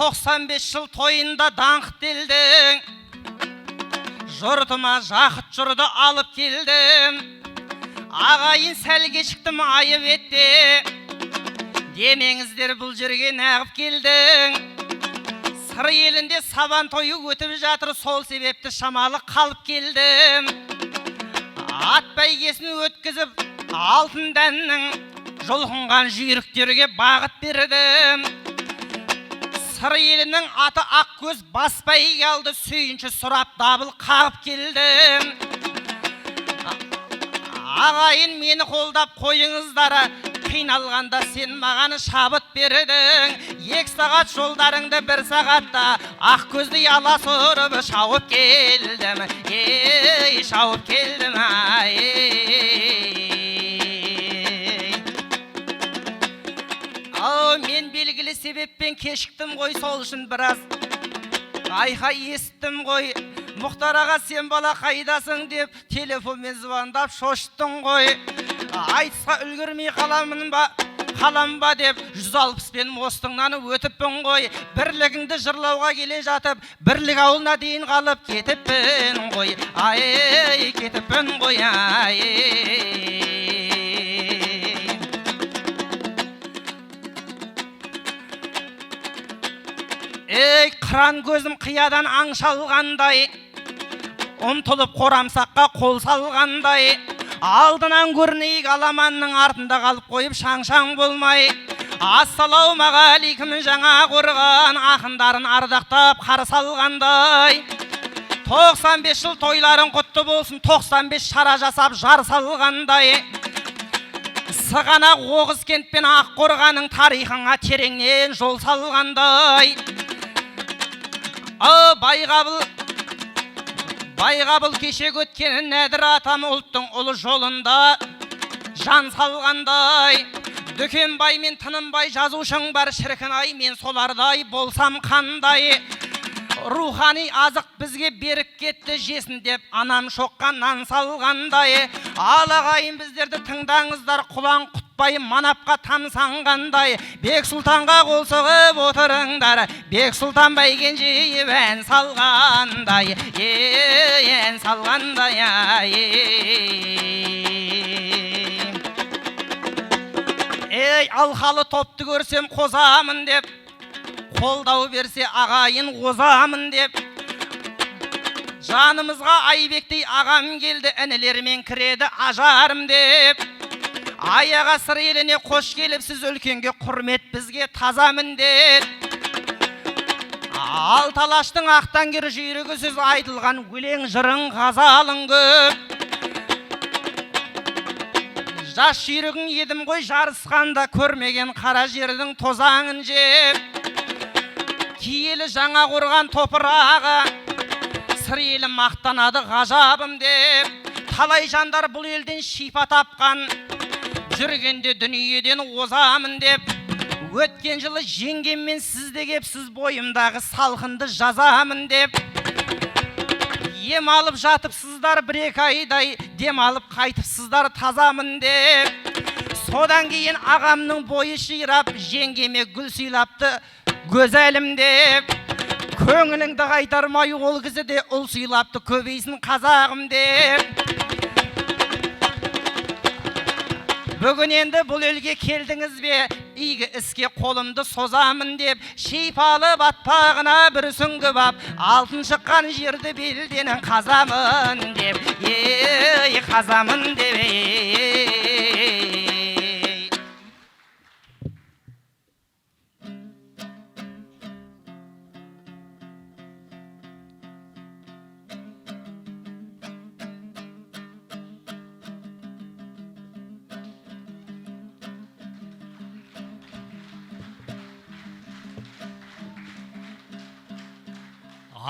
95 жыл тойында даңқ делдің, жұртыма жақыт жұрды алып келдім. Ағайын сәл кешіктім айып етте, демеңіздер бұл жерге нағып келдің. Сыр елінде сабан тойы өтіп жатыр, сол себепті шамалы қалып келдім. Ат бәйгесін өткізіп, алтын дәннің жұлқынған жүйріктерге бағыт бердім. Сыр елінің аты Ақкөз бас бәйге алды, сүйінші сұрап дабыл қағып келдім. Ағайын мені қолдап қойыңыздары, қиналғанда сен маған шабыт бердің. 2 сағат жолдарыңды 1 сағатта Ақкөзді алас ұрып шауып келдім. Шауып келдім. Мен белгілі себеппен кешіктім ғой, сол үшін біраз айқай естім ғой. Мұхтар аға, сен бала қайдасың деп телефонмен звондап шошыттың ғой. Айтысқа үлгірмей қалам ба деп 160-пен мостыңнан өтіппін ғой. Бірлігіңді жырлауға келе жатып, бірлік ауылына дейін қалып кетіппін ғой. Кетіппін ғой. Қыран көзім қиядан аңшалғандай, ұмтылып қорамсаққа қол салғандай, алдынан көрінейік аламанның артында қалып қойып шаң-шаң болмай. Ассалаумағалейкум жаңа қорған ақындарын ардақтап қарсы алғандай. 95 жыл тойларын құтты болсын, 95 шара жасап жар салғандай. Сығанақ Оғыз кент пен Аққорғаның тарихыңа тереңнен жол салғандай. Байғабыл кеше өткен нәдір атам ұлттың ұлы жолында жан салғандай. Дүкенбай мен Тынымбай жазушың бар, шіркін-ай мен солардай болсам қандай. Рухани азық бізге беріп кетті, жесін деп анам шоққан нан салғандай. Ағайын біздерді тыңдаңыздар, құлан құтпай манапқа тамсанғандай. Бек сұлтанға қол соғып отырыңдар, Бек сұлтан бәйгенжейіп ән салғандай. Ән салғандай. Алқалы топты көрсем қозамын деп, қолдау берсе ағайын озамын деп. Жанымызға Айбектей ағам келді, інілермен кіреді ажарым деп. Аяға сыр еліне қош келіпсіз, үлкенге құрмет бізге таза міндет. Алталаштың ақтаңгер жүйрігі сөз айтылған, өлең жырың ғазалың көп. Жас жүйрігің едім ғой жарысқанда, көрмеген қара жердің тозаңын жеп. Киелі жаңа қорған топырағы, сыр елі мақтанады ғажабым деп. Талай жандар бұл елден шипа тапқан, жүргенде дүниеден озамын деп. Өткен жылы жеңгеммен сізде кепсіз, бойымдағы салқынды жазамын деп. Ем алып жатыпсыздар 1-2 айдай, дем алып қайтыпсыздар тазамын деп. Содан кейін ағамның бойы ширап, жеңгеме гүл сыйлапты көзәлім деп. Көңіліңді қайтармай ол кізі де ұл сыйлапты, көбейсін қазағым деп. Бүгін енді бұл елге келдіңіз бе, игі іске қолымды созамын деп. Шипалы батпағына бір сүңгіп ап, алтын шыққан жерді белденің қазамын деп. Қазамын деп.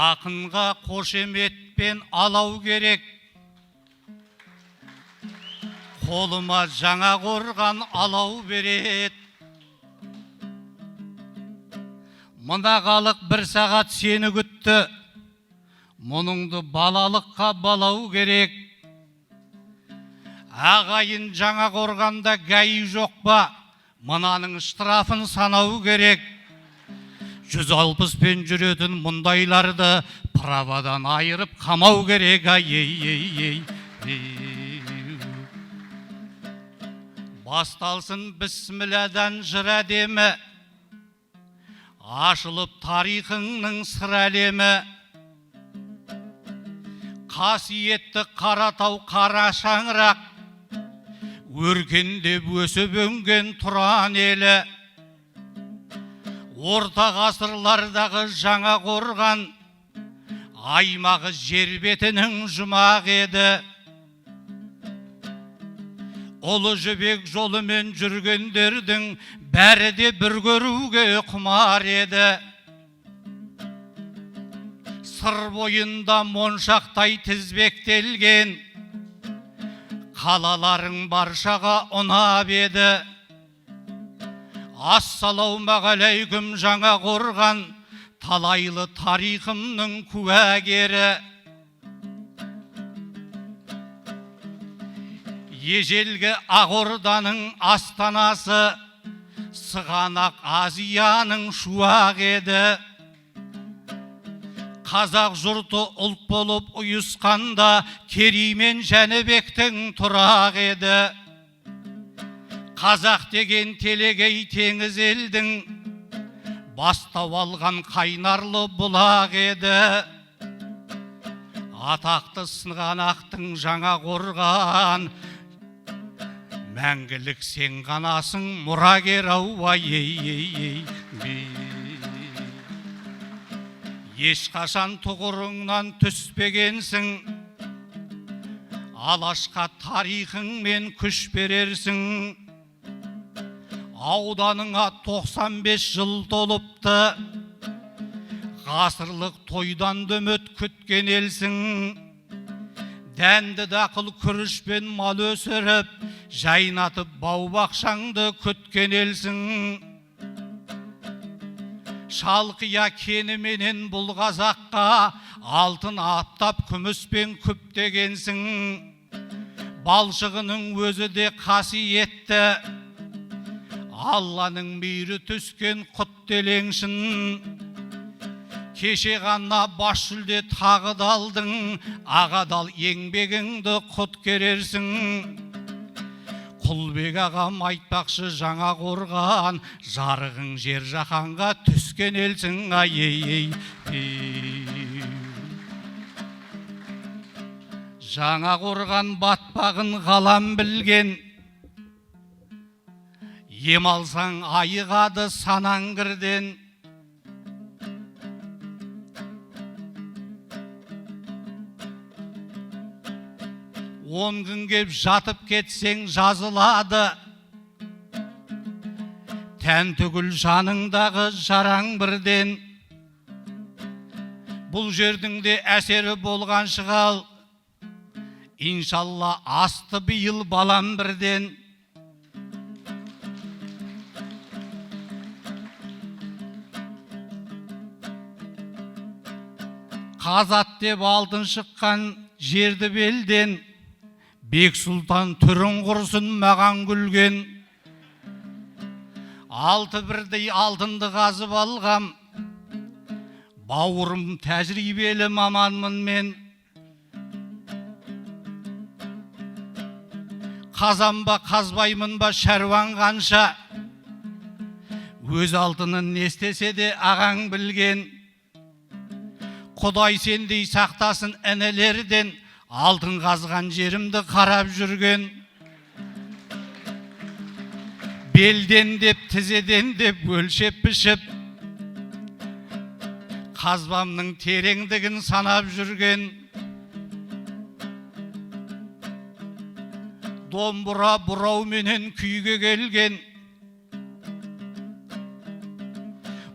Ақынға қошеметпен алау керек, қолыма жаңа қорған алау берет. Мына халық 1 сағат сені күтті, мұныңды балалыққа балау керек. Ағайын жаңа қорғанда гайы жоқ па, мынаның штрафын санау керек. 160 пен жүретін мұндайларды правадан айырып қамау керек. Ей. Басталсын бісмілладан жыр әдемі, ашылып тарихыңның сыр әлемі. Қасиетті Қаратау қара шаңырақ, өркендеп өсіп өнген тұран елі. Орта ғасырлардағы жаңа қорған, аймағы жер бетінің жұмақ еді. Ұлы жібек жолымен жүргендердің бәрі де бір көруге құмар еді. Сыр бойында моншақтай тізбектелген қалаларың баршаға ұнап еді. Ассалаумағалейкум жаңа қорған, талайлы тарихымның куәгері. Ежелгі Ақорданың астанасы, Сығанақ Азияның шуақ еді. Қазақ жұрты ұлт болып ұйысқанда, Керей мен Жәнібектің тұрақ еді. Қазақ деген телегей теңіз елдің, бастау алған қайнарлы бұлақ еді. Атақты Сығанақтың жаңа қорған, мәңгілік сен ғанасың мұрагер ауа. Ешқашан тұғырыңнан түспегенсің, Алашқа тарихыңмен күш берерсің. Ауданыңа 95 жыл толыпты, ғасырлық тойдан үміт күткен елсің. Дәнді дақыл күрішпен мал өсіріп, жайнатып бау-бақшаңды күткен елсің. Шалқия кеніменен бұл қазаққа алтын аптап күміспен күптегенсің. Балшығының өзі де қасиетті, Алланың мейірі түскен құттеленшін. Кеше ғана бас жүлде тағыды алдың, ағадал еңбегіңді құт керерсің. Құлбек ағам айтпақшы жаңа қорған, жарығың жер жаһанға түскен елсің. Жаңа қорған батпағын ғалам білген, ем алсаң айығады санаң кірден. Он күн кеп жатып кетсең жазылады, тән түгіл жаныңдағы жараң бірден. Бұл жердің де әсері болған шығал, иншалла асты биыл балам бірден. Қазат деп алтын шыққан жерді белден, Бек Сұлтан түрін құрсын маған күлген. Алты бірдей алтынды қазып алғам, бауырым тәжірибелі маманмын мен. Қазанба қазбаймын ба шаруаң қанша, өз алтынын не істесе де ағаң білген. Құдай сендей сақтасын інілерден, алтын қазған жерімді қарап жүрген. Белден деп, тізеден деп өлшеп пішіп, қазбамның тереңдігін санап жүрген. Домбыра бұрауменен күйге келген,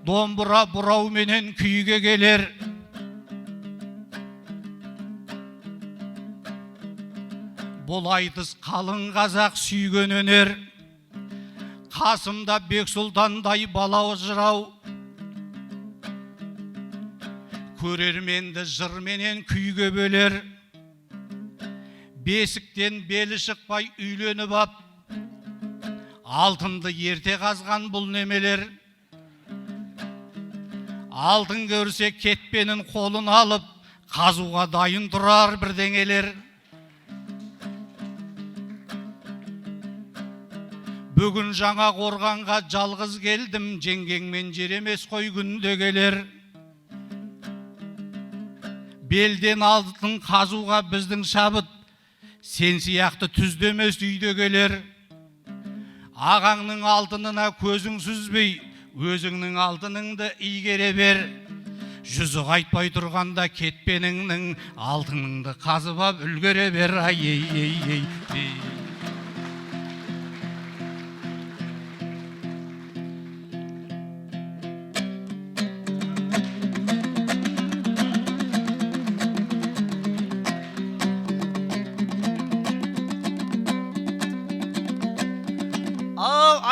домбыра бұрауменен күйге келер. Бұл айтыс қалың қазақ сүйген өнер, қасымда Бек Сұлтандай балау жырау. Көрерменді жырменен күйге бөлер, бесіктен белі шықпай үйленіп ап, алтынды ерте қазған бұл немелер. Алтын көрсе кетпенін қолын алып, қазуға дайын тұрар бірдеңелер. Бүгін жаңа қорғанға жалғыз келдім, жеңгеңмен жеремес қой күнде келер. Белден алтын қазуға біздің шабыт, сен сияқты түздемес үйде келер. Ағаңның алтынына көзің сүзбей, өзіңнің алтыныңды игере бер. Жүзі қайтпай тұрғанда кетпеніңнің алтыныңды қазып ап үлгере бер. Ай.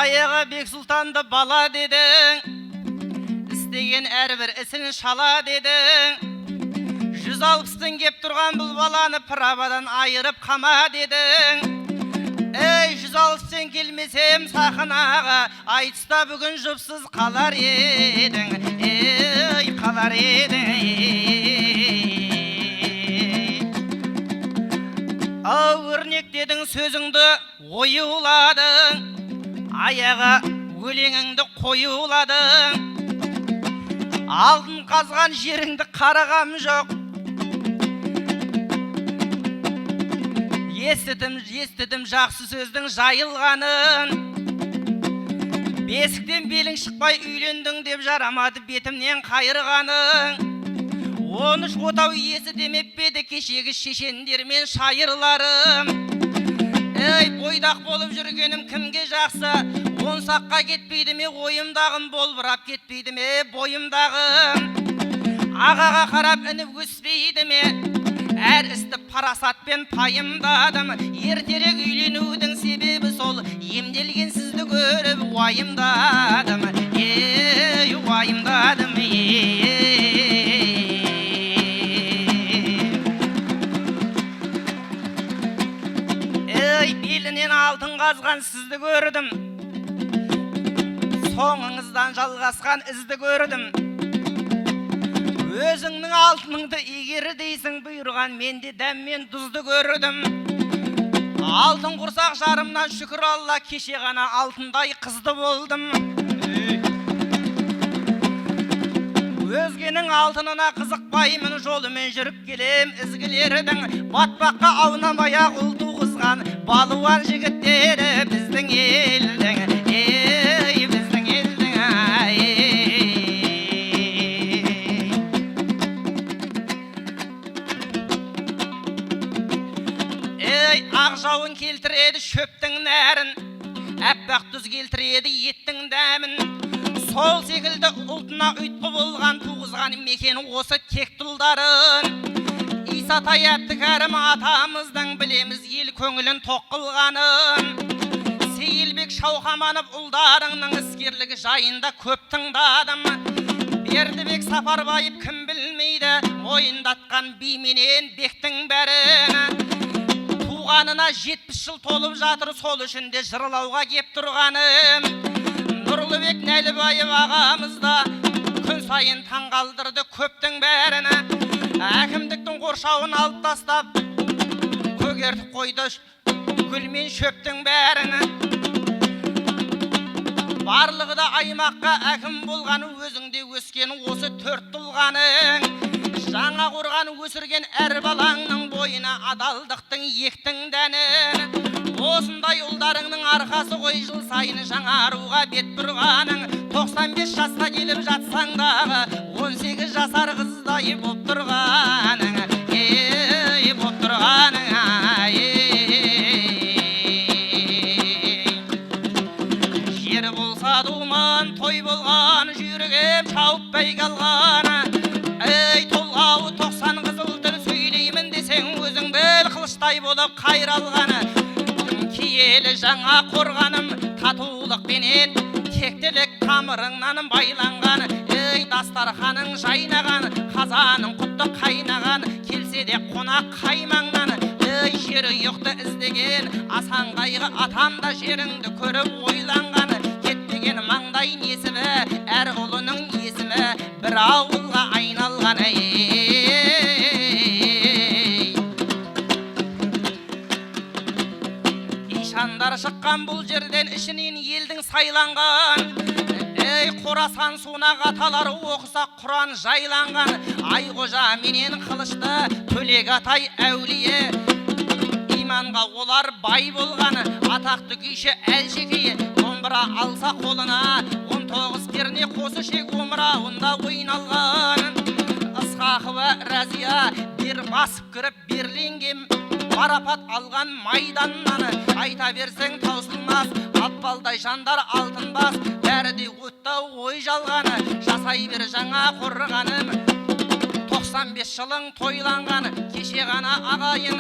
Аяға Бек Сұлтанды бала дедің, істеген әрбір ісін шала дедің. 160-тың кеп тұрған бұл баланы правадан айырып қама дедің. Ей, 160-тен келмесем сахнаға, айтыста бүгін жұпсыз қалар едің. Ей, қалар едің. Өрнек дедің, сөзіңді ойыуладың, аяға өлеңіңді қойуладың. Алтын қазған жеріңді қарағам жоқ. Естідім жақсы сөздің жайылғанын. Бесіктен белің шықпай үйлендің деп жарамады бетімнен қайырғаның. 13 отау иесі демеп беді кешегі шешендермен шайырларым. Ей, бойдақ болып жүргенім кімге жақсы? 10 саққа кетпейді ме ойымдағым, болбырап кетпейді ме бойымдағым? Ағаға қарап ініп өспейді ме? Әр істі парасатпен пайымдадым. Ертерек үйленудің себебі сол, емделген сізді көріп уайымдадым. Ей, уайымдадым. Белінен алтын қазған сізді көрдім, соңыңыздан жалғасқан ізді көрдім. Өзіңнің алтыныңды игері дейсің бұйырған, менде дәммен тұзды көрдім. Алтын құрсақ жарымнан шүкір Алла, кеше ғана алтындай қызды болдым. Өзгенің алтынына қызықпаймын, жолымен жүріп келем ізгілердің. Батпаққа аунамай ақ ұл туғызған балуан жігіттері біздің елдің. Ей, біздің елдің. Ей, ақ жауын келтіреді шөптің нәрін, әппақ тұз келтіреді еттің дәмін. Сол секілді ұлтына ұйтқы болған туғызған мекені осы тек тұлдарын. Исатай Әбдікәрім атамыздың білеміз ел көңілін тоқ қылғанын. Сейілбек Шауқаманов ұлдарыңның іскерлігі жайында көп тыңдадым. Бердібек Сапарбаев кім білмейді, мойындатқан бименен бектің бәрін. Туғанына 70 жыл толып жатыр, сол үшін де жырлауға кеп тұрғаным. Нұрлыбек Нәлібаев ағамызда күн сайын таңғалдырды көптің бәріні. Әкімдіктің қоршауын алып тастап, көгертіп қойды гүлмен шөптің бәріні. Барлығы да аймаққа әкім болғаны, өзіңде өскен осы 4 тұлғаның. Жаңа қорған өсірген әр балаңның бойына адалдықтың ектің дәнін. Осындай ұлдарыңның арқасы ғой жыл сайын жаңаруға бет бұрғаның. 95 жасқа келіп жатсаңдағы 18 жасар қыздай боп тұрғаның. Ей, боп тұрғаның. Жер болса думан той болған, жүргем шауыппай қалған. Ей, толғауы 90 қызыл тіл сөйлеймін десең, өзің біл қылыштай болып қайралғаны. Киелі жаңа қорғаным, татулықпенен тектілік тамырыңнан байланған. Ей, дастарханың жайнаған, қазаның құтты қайнаған, келсе де қонақ қаймаңнан. Ей, жер ұйықты іздеген, асан қайғы атамда жеріңді көріп ойланған. Кетпеген маңдай несібі, әр ұлының есімі, бір бір ауылға айналған ей. Ишандар шыққан бұл жерден ішінен елдің сайланған. Ей Қорасан суына қаталар оқыса Құран жайланған. Ай қожа менен қылышты төлек атай әулие. Иманға олар бай болған, атақты күйші әлжеке. Домбыра алса қолына 19 перне қосы шек омырауында ойналған. Ысқақова Разия бір басып кіріп Берлинге марапат алған майданнан. Айта берсең таусылмас атпалдай жандар алтынбас. Бәрі де өттау ой жалған, жасай бер жаңа қорғаным. 95 жылың тойланған, кеше ғана ағайын.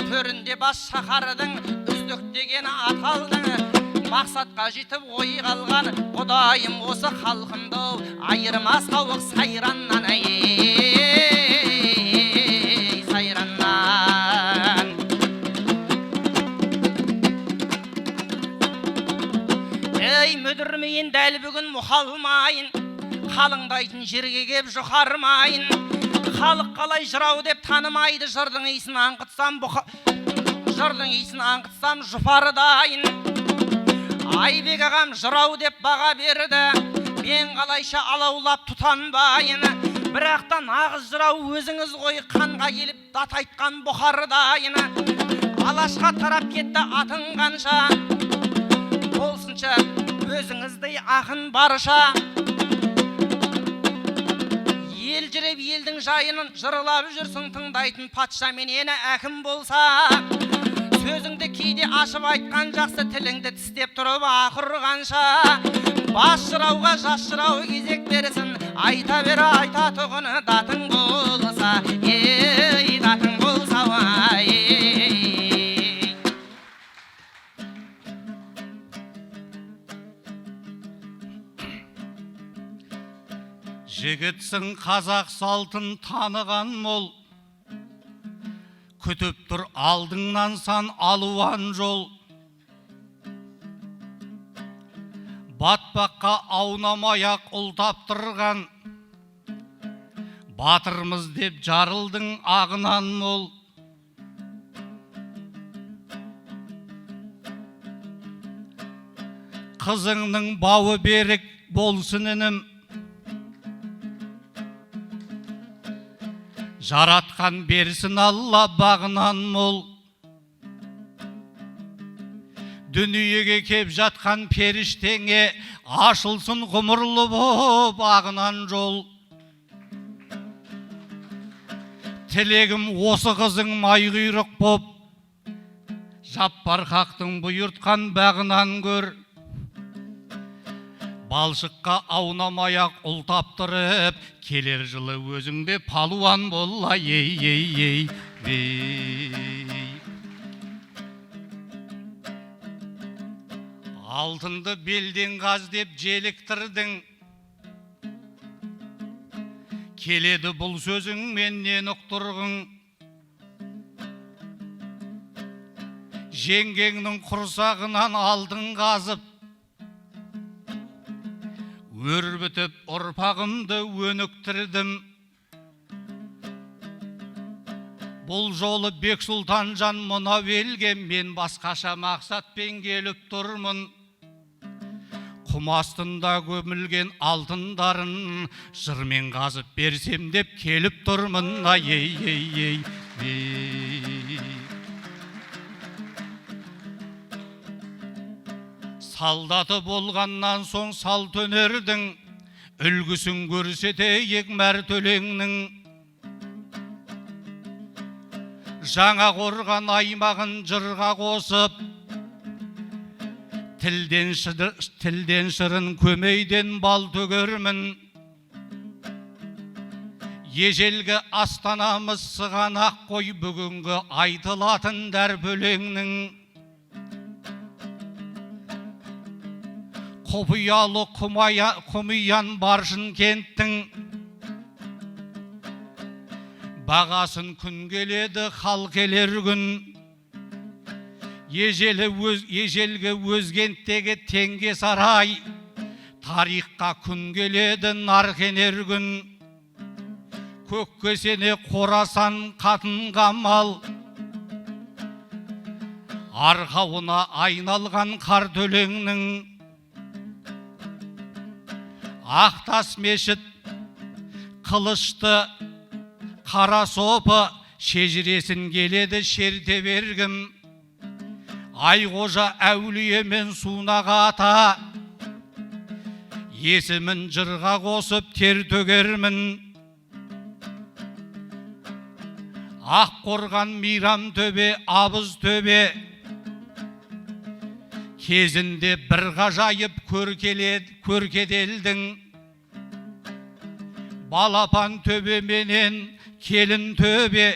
Төрінде бас шаһардың үздік деген аталдың. Мақсатқа жетіп ой қалған, Құдайым осы халқымды айырмас қауық сайраннан, ей сайраннан. Ей мүдірмейін дәл бүгін мұхалмайын, қалыңдайтын жерге кеп жұқармайын. Халық қалай жырау деп танымайды, жырдың исін аңқытсам жұпардайын. Айбек ағам жырау деп баға берді, мен қалайша алаулап тұтанбайын. Бірақта нағыз жырау өзіңіз ғой, қанға келіп дат айтқан бұхардайын. Алашқа тарап кетті атың қанша, болсынша өзіңіздей ақын барша. Ел жүріп елдің жайының жырлап жүрсің, тыңдайтын патша менені әкім болса. Сөзіңді кейде ашып айтқан жақсы, тіліңді тістеп тұрып ақырғанша. Бас жырауға жас жырау кезек берсін, айта бер айта тұғыны датың болса, ей датың болса, ей. Жігітсің қазақ салтын таныған мол, күтіп тұр алдыңнан сан алуан жол. Батпаққа аунамай-ақ ұл таптырған, батырмыз деп жарылдың ағынан мол. Қызыңның бауы берік болсын інім, жаратқан берсін Алла бағынан мол. Дүниеге кеп жатқан періштеңе ашылсын ғұмырлы боп ағынан жол. Тілегім осы қызың майғұйрық боп, жаппарқақтың бұйыртқан бағынан көр. Балшыққа аунамай-ақ ұл таптырып, келер жылы өзіңде палуан болла, ей. Алтынды белден қаз деп желіктірдің, келеді бұл сөзің менен ұқтырғың. Жеңгеңнің құрсағынан алдың қазып, өрбітіп ұрпағымды өніктірдім. Бұл жолы Бексұлтан жан мына белге мен басқаша мақсатпен келіп тұрмын. Құм астында көмілген алтындарын жырмен қазып берсем деп келіп тұрмын. Ей. Салдаты болғаннан соң салт өнердің үлгісін көрсетейік мәрт өлеңнің. Жаңа қорған аймағын жырға қосып, тілден шырын көмейден бал төгермін. Ежелгі астанамыз сығанақ қой бүгінгі айтылатын дәрп өлеңнің. Құпиялы құмиян баршын кенттің, бағасын күн келеді хал келер күн. Ежелгі өзгенттегі теңге сарай, тарихқа күн келеді наркенер күн. Көкке сене Қорасан қатын қамал, арқауына айналған қар төлеңнің. Ақтас мешіт қылышты қара сопы шежіресін келеді шерте бергім. Айғожа әулие мен Сунаға ата, есімін жырға қосып тер төгермін. Аққорған Мейрам төбе, Абыз төбе, кезінде бір ғажайып көркеделдің. Балапан төбе менен Келін төбе,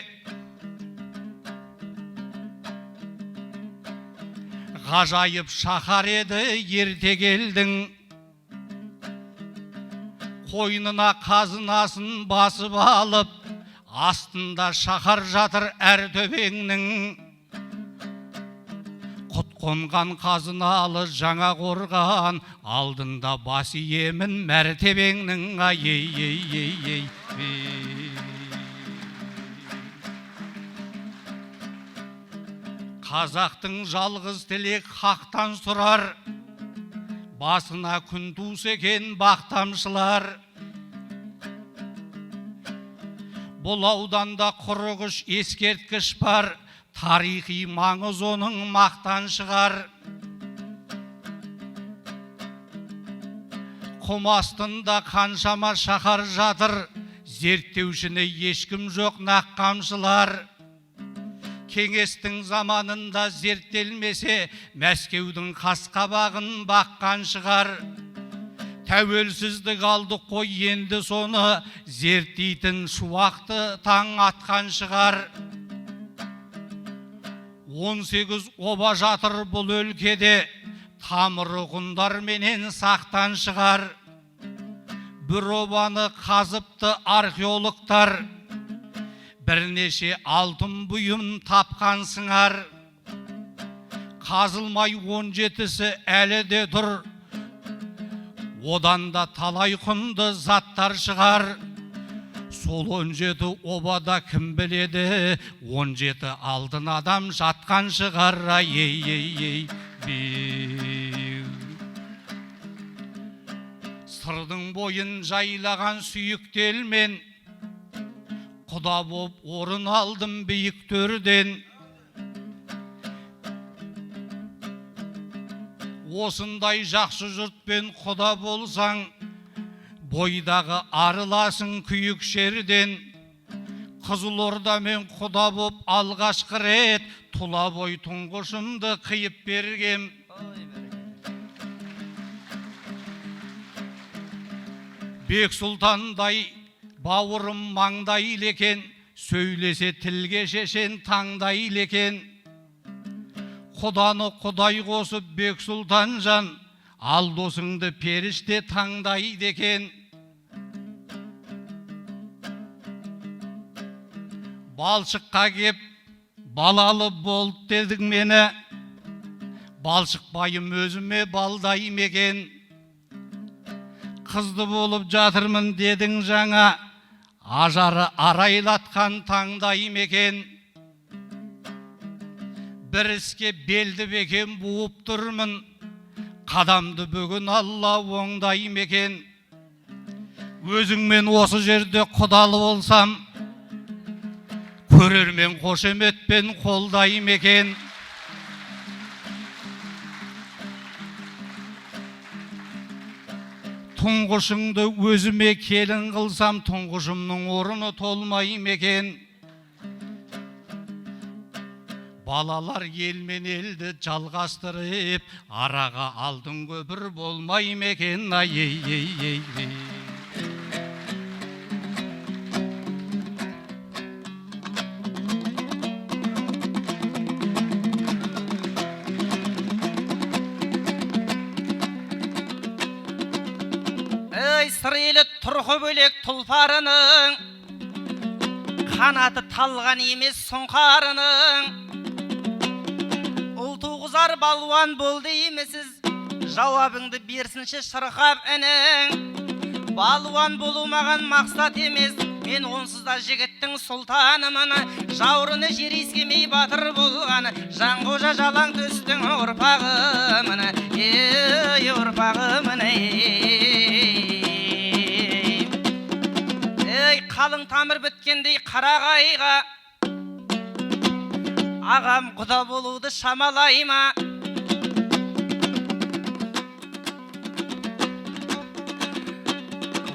ғажайып шаһар еді ерте келдің. Қойнына қазынасын басып алып, астында шаһар жатыр әр төбеңнің. Құт қонған қазыналы жаңа қорған, алдында бас иемін мәртебеңнің. Ей. Қазақтың жалғыз тілек хақтан сұрар, басына күн туса екен бақтамшылар. Бұл ауданда 43 ескерткіш бар, тарихи маңыз оның мақтан шығар. Құм астында қаншама шаһар жатыр, зерттеушіні ешкім жоқ наққамшылар. Кеңестің заманында зерттелмесе, Мәскеудің қасқабағын баққан шығар. Тәуелсіздік алдық қой, енді соны зерттейтін шуақты таң атқан шығар. 18 оба жатыр бұл өлкеде, тамыры ғұндар менен сақтан шығар. Бір обаны қазыпты археологтар, бірнеше алтын бұйым тапқан сыңар. Қазылмай 17-сі әлі де тұр, одан да талай құнды заттар шығар. Сол 17 обада кім біледі, 17 алтын адам жатқан шығар. Ей. Сырдың бойын жайлаған сүйіктелмен, құда боп орын алдым биік төрден. Осындай жақсы жұртпен құда болсаң, бойдағы арыласың күйік шерден. Қызылордамен құда боп алғашқы рет, тұла бой тұңғышымды қиып бергем. Бек Сұлтандай бауырым маңдай лекен, сөйлесе тілге шешен таңдай лекен. Құданы құдай қосып Бек Сұлтан жан, ал досыңды періште таңдайды екен. Балшыққа кеп балалы болды дедің мені, балшық байым өзіме балдайым екен. Қызды болып жатырмын дедің жаңа, ажары арайлатқан таңдайым екен. Бір іске белді бекем буып тұрмын, қадамды бүгін Алла оңдайым екен. Өзіңмен осы жерде құдалы болсам, көрермен қошеметпен қолдайым екен. Тұңғышыңды өзіме келін қылсам, тұңғышымның орны толмайым екен. Балалар елмен елді жалғастырып, араға алдың көпір болмайым екен. Ей. Сырелі тұрқы бөлек тұлпарының, қанаты талған емес сұңқарының. Ұлту қызар балуан болды емесіз, жауабыңды берсінші шырқап інің. Балуан болу маған мақсат емес, мен онсыз да жігіттің сұлтанымын. Жаурыны жер иіскемей батыр болған Жанқожа жалаң төстің ұрпағымын. Ей ұрпағымын, ей қалың тамыр біткендей қарағайға ағам құда болуды шамалай ма?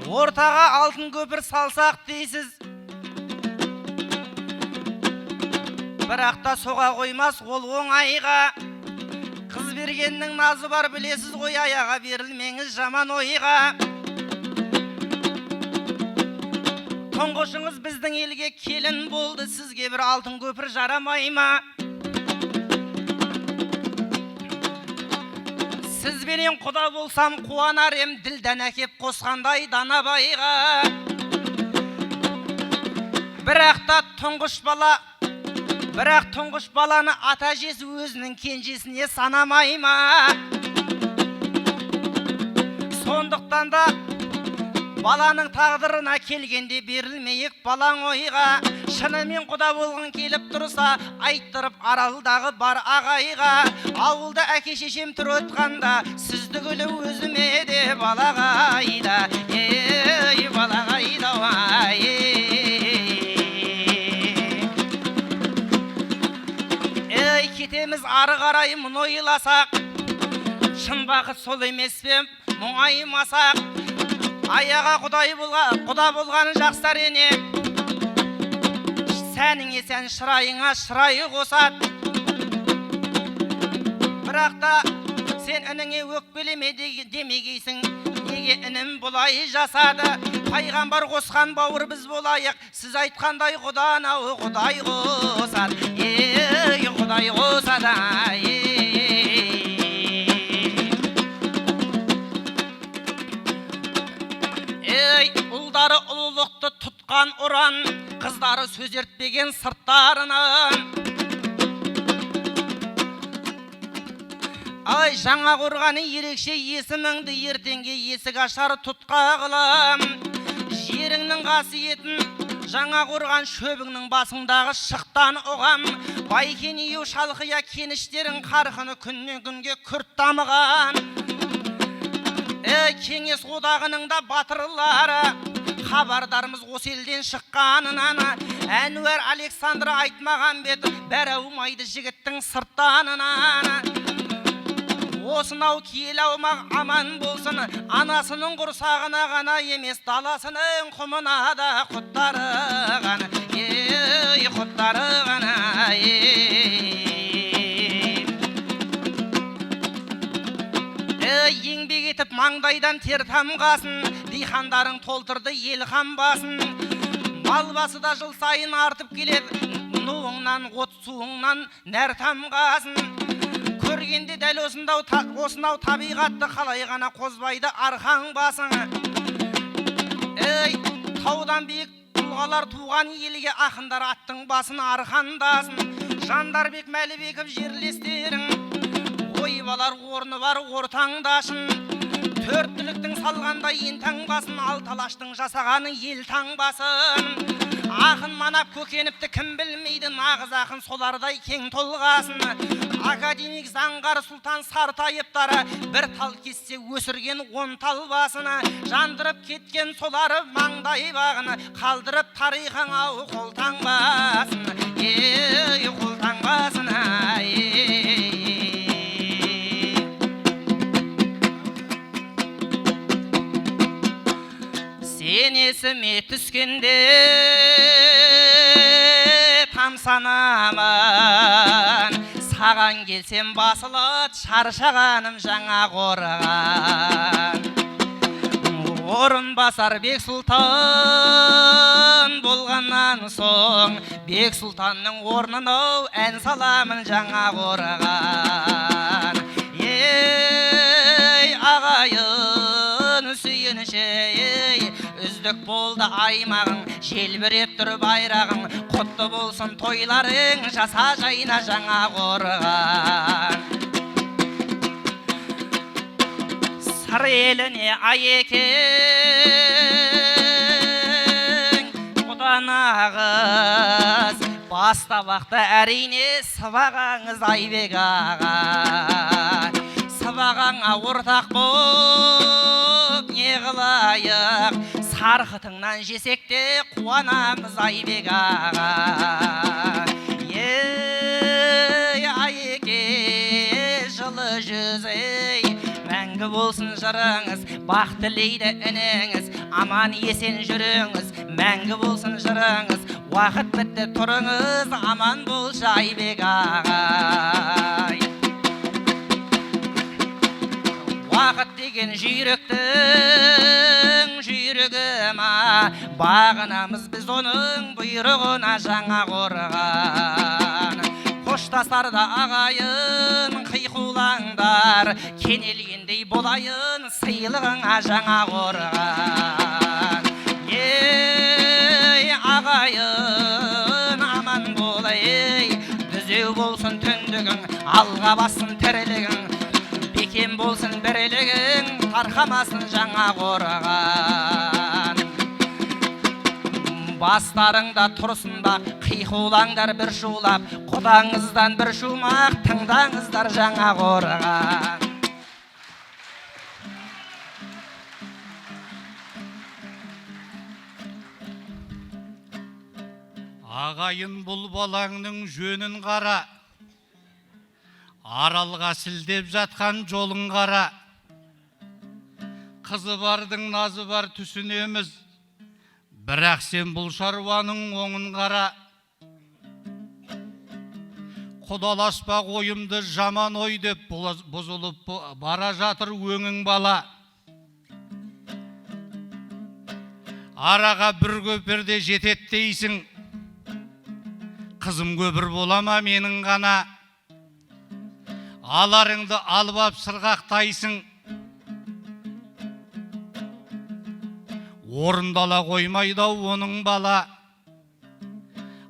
Ортаға алтын көпір салсақ дейсіз, бірақ та соға қоймас ол оңайға. Қыз бергеннің назы бар білесіз ғой, аяға берілмеңіз жаман ойға. Тұңғышыңыз біздің елге келін болды, сізге бір алтын көпір жарамай ма? Сізбенен құда болсам қуанар ем, ділдән әкеп қосқандай Данабайға. Бірақ тұңғыш баланы ата жесі өзінің кенжесіне санамай ма? Сондықтан да баланың тағдырына келгенде берілмейік балаң ойға. Шынымен құда болғың келіп тұрса, айттырып аралдағы бар ағайға. Ауылда әке шешем тұр отқанда, сізді гүлі өзіме де балағайда. Ей балағайда, ей кетеміз ары қарай мұны ойласақ, шын бақыт сол емес пе мұңаймасақ. Аяға құда болғаны жақсар ене, сәніңе сән, шырайыңа шырайы қосат. Бірақ та сен ініңе өкпелеме демегейсің, неге інім бұлай жасады? Пайғамбар қосқан бауыр біз болайық, сіз айтқандай құдан ау құдай қосады. Ей құдай қосады, ей ұлдары ұлылықты тұтқан ұран, қыздары сөз ертпеген сырттарынан. Ай жаңа қорғаны ерекше есіміңді ертеңге есік ашар тұтқа қылам. Жеріңнің қасиетін жаңа қорған шөбіңнің басыңдағы шықтан ұғам. Байкен еу шалқия кеніштерің қарқыны күннен күнге күрт дамыған. Кеңес одағының да батырлары, хабардарымыз осы елден шыққанынан. Әнуар Александр айтмаған бет, бәрі аумайды жігіттің сырттанынан. Осынау киел аумақ аман болсын, анасының құрсағына ғана емес, даласының құмына да құттары ғана. Ей құттары ғана, еңбек етіп маңдайдан тер тамғасын, дихандарың толтырды ел қамбасын. Мал басы да жыл сайын артып келеді, нуыңнан от суыңнан нәр тамғасын. Көргенде дәл осынау табиғатты қалай ғана қозбайды арқан басың. Ей таудан биік тұлғалар туған елге ақындар аттың басын арқандасын. Жандарбек Мәлібеков жерлестерің, ойбалар орны бар ортаңдашын. Төрт түліктің салғанда ен таңбасын, алталаштың жасағаны ел таңбасын. Ақын манап көкеніпті кім білмейді, нағыз ақын солардай кең толғасын. Академик Заңғар Сұлтан Сартайыптары бір тал кессе өсірген 10 тал басына. Жандырып кеткен солары маңдай бағыны, қалдырып тарихың ау қолтаңбасын. Ей қолтаңбасын, сен есіме түскенде тамсанамын, саған келсем басылып шаршағаным жаңа қорған. Орынбасар Бек Сұлтан болғаннан соң, Бек Сұлтанның орнына ән саламын жаңа қорған. Ей ағайын сүйінші, үздік болды аймағың, желбіреп тұр байрағың, құтты болсын тойларың, жаса жайна жаңа қорған. сыр еліне Айекең құда нағыз бастабақта әрине сыбағаңыз Айбек аға, сыбағаңа ортақ боп не қылайық, сарқытыңнан жесек те қуанамыз Айбек аға. Ей Айеке жылы жүзей, мәңгі болсын жырыңыз, бақ тілейді ініңіз, аман есен жүріңіз, мәңгі болсын жырыңыз, уақыт бітті тұрыңыз, аман болшы Айбек ағай. Уақыт деген жүйріктің жүйрігі ма, бағынамыз біз оның бұйрығына жаңа қорған. Қоштасарда ағайын қиқулаңдар, кенелгендей болайын сыйлығыңа жаңа қорған. Ей ағайын аман болай, дүзеу болсын түндігің, алға бассын тірілігің, бекем болсын бірлігің, тарқамасын жаңа қорған. Бастарыңда тұрсында қиқулаңдар бір шулап, құдаңыздан бір шумақ тыңдаңыздар жаңа қорған. Ағайын бұл балаңның жөнін қара, аралға сілдеп жатқан жолын қара. Қызы бардың назы бар түсінеміз, бірақ сен бұл шаруаның оңын қара. Құдаласпақ ойымды жаман ой деп бұзылып бара жатыр өңің бала. Араға бір көпірде жетет дейсің, қызым көпір болама менің ғана. Аларыңды алып ап сырғақтайсың, орындала қоймайды оның бала.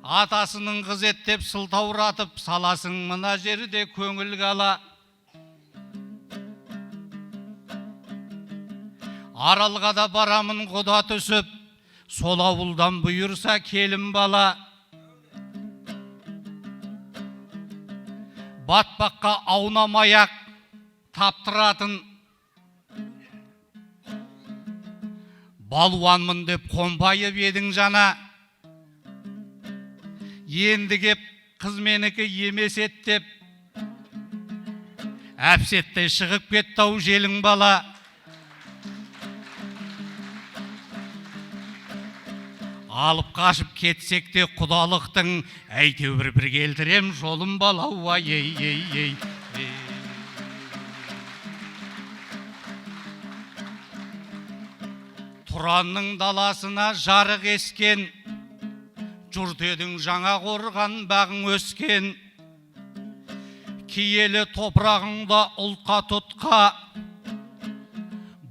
Атасының қыз еттеп сылтауратып саласың мына жерде көңіл қала. Аралға да барамын құда түсіп, сол ауылдан бұйырса келім бала. Батпаққа аунамаяқ таптыратын, балуанмын деп қонбайып едің жана. Енді кеп қыз менікі емес еттеп, әпсетте шығып кеттау желің бала. Алып қашып кетсек те құдалықтың, әйтеуір бір келтірем жолым балау ей. Тұранның даласына жарық ескен, жұрт едің жаңа қорған бағың өскен. Киелі топырағыңда ұлтқа тұтқа,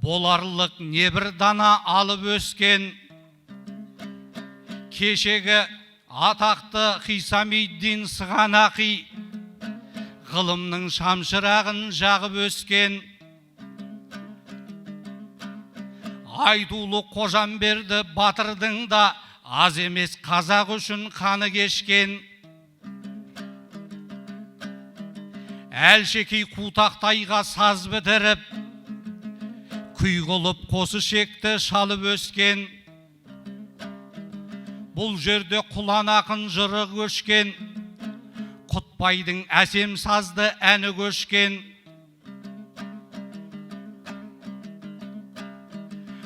боларлық небір дана алып өскен. Кешегі атақты Хисамиддин Сығанақи, ғылымның шамшырағын жағып өскен. Айтулы Қожамберді батырдың да аз емес қазақ үшін қаны кешкен. Әлшекей Қутақтайға саз бітіріп, күй қылып қосы шекті шалып өскен. Бұл жерде құлан ақын жыры көшкен, Құтбайдың әсем сазды әні көшкен.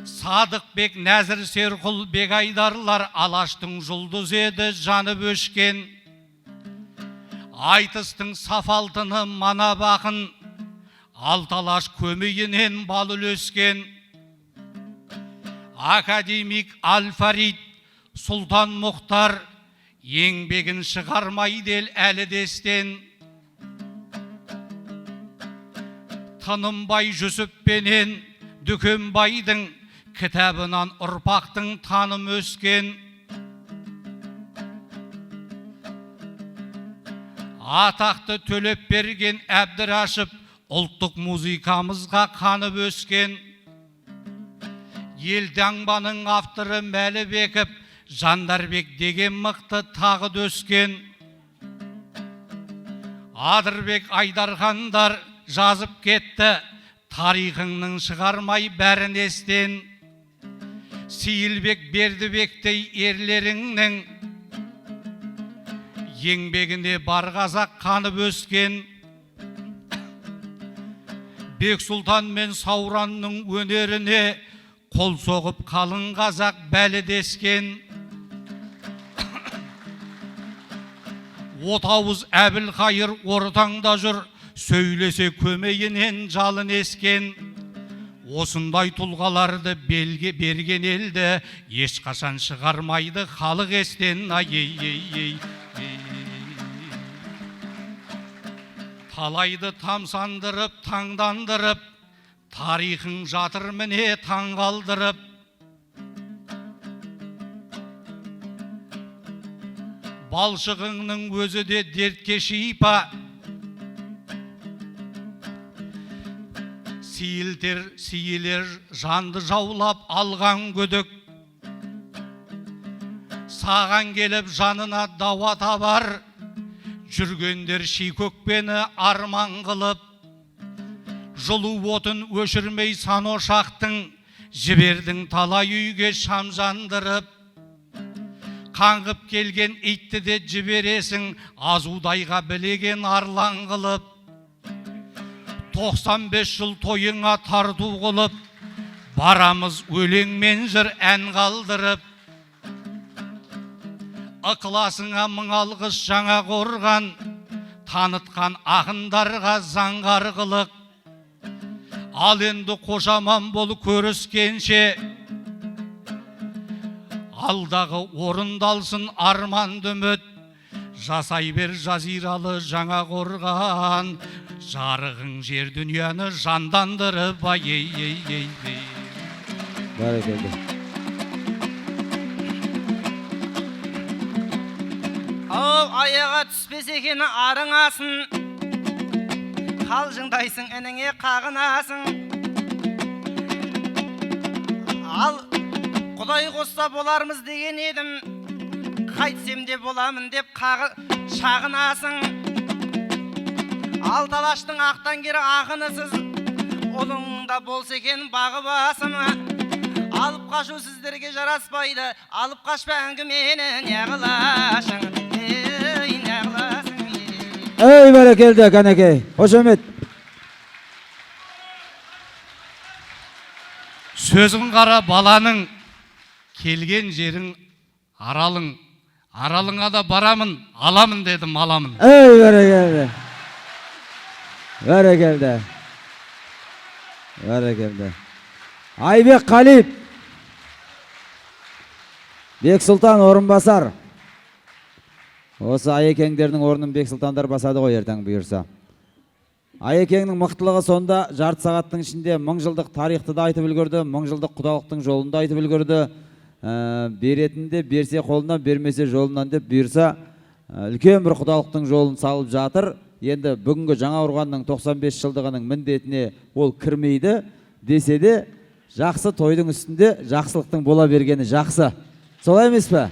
Садықбек, Нәзір Серқұл, Бегайдарлар Алаштың жұлдыз еді жанып өшкен. Айтыстың сафалтыны манап ақын, Алталаш көмейінен бал үлескен. Академик Аль-Фарид, Сұлтан Мұхтар, еңбегін шығармайды ел әлі дестен. Тынымбай Жүсіппенен Дүкенбайдың кітабынан ұрпақтың таным өскен. Атақты Төлепберген Әбдірашев ұлттық музыкамызға қанып өскен. Елтаңбаның авторы Мәлібеков, Жандарбек деген мықты тағы дөскен. Адырбек Айдархандар жазып кетті, тарихыңның шығармай бәрін естен. Сейілбек Бердібектей ерлеріңнің еңбегіне бар қазақ қанып өскен. Бексұлтан мен Сауранның өнеріне қол соғып қалың қазақ бәлі дескен. Отауыз Әбілқайыр ортаңда жүр, сөйлесе көмейінен жалын ескен. Осындай тұлғаларды белге берген елді ешқашан шығармайды халық естен. Талайды тамсандырып, таңдандырып, тарихың жатыр міне таңғалдырып. Балшығыңның өзі де дертке шипа, сейілер жанды жаулап алған күдік. Саған келіп жанына дауа табар, жүргендер шикөкпені арман қылып. Жылу отын өшірмей сан ошақтың, жібердің талай үйге шам жандырып. Қаңғып келген итті де жібересің, азудайға білеген арлан қылып. 95 жыл тойыңа тарту қылып, барамыз өлеңмен жыр ән қалдырып. Ықыласыңа мың алғыс жаңа қорған, танытқан ақындарға заңғар қылық. Ал енді қожаман бол көріскенше, алдағы орындалсын арманды үміт. Жасай бер жазиралы жаңа қорған, жарығың жер дүнияны жандандырып. Бәрекелді. Ау аяға түспес екені арыңасын, қалжыңдайсың ініңе қағынасың. Ал Құдай қосса болармыз деген едім, қайтсем де боламын деп шағынасың. Ал талаштың ақтан кері ақынысыз, ұлыңда болса екен бағы басымы. Алып қашу сіздерге жараспайды, алып қашпа әңгімені неғылашың. Ей бәрекелді Қанекей, қошемет. Сөзің қара баланың, келген жерің аралың. Аралыңа да барамын, аламын дедім, аламын. Ей бәрекелді. Бәрекелді. Бәрекелді. Айбек Қалип. Бексұлтан орынбасар. Осы Айекеңдердің орнын Бексұлтандар басады ғой ертең бұйырса. Айекеңнің мықтылығы сонда жарты сағаттың ішінде 1000 жылдық тарихты да айтып үлгерді, 1000 жылдық құдалықтың жолын да айтып үлгерді. Беретінде берсе қолынан, бермесе жолынан деп бұйырса үлкен бір құдалықтың жолын салып жатыр. Енді бүгінгі Жаңақорғанның 95 жылдығының міндетіне ол кірмейді десе де, жақсы тойдың үстінде жақсылықтың бола бергені жақсы. Солай емес пе?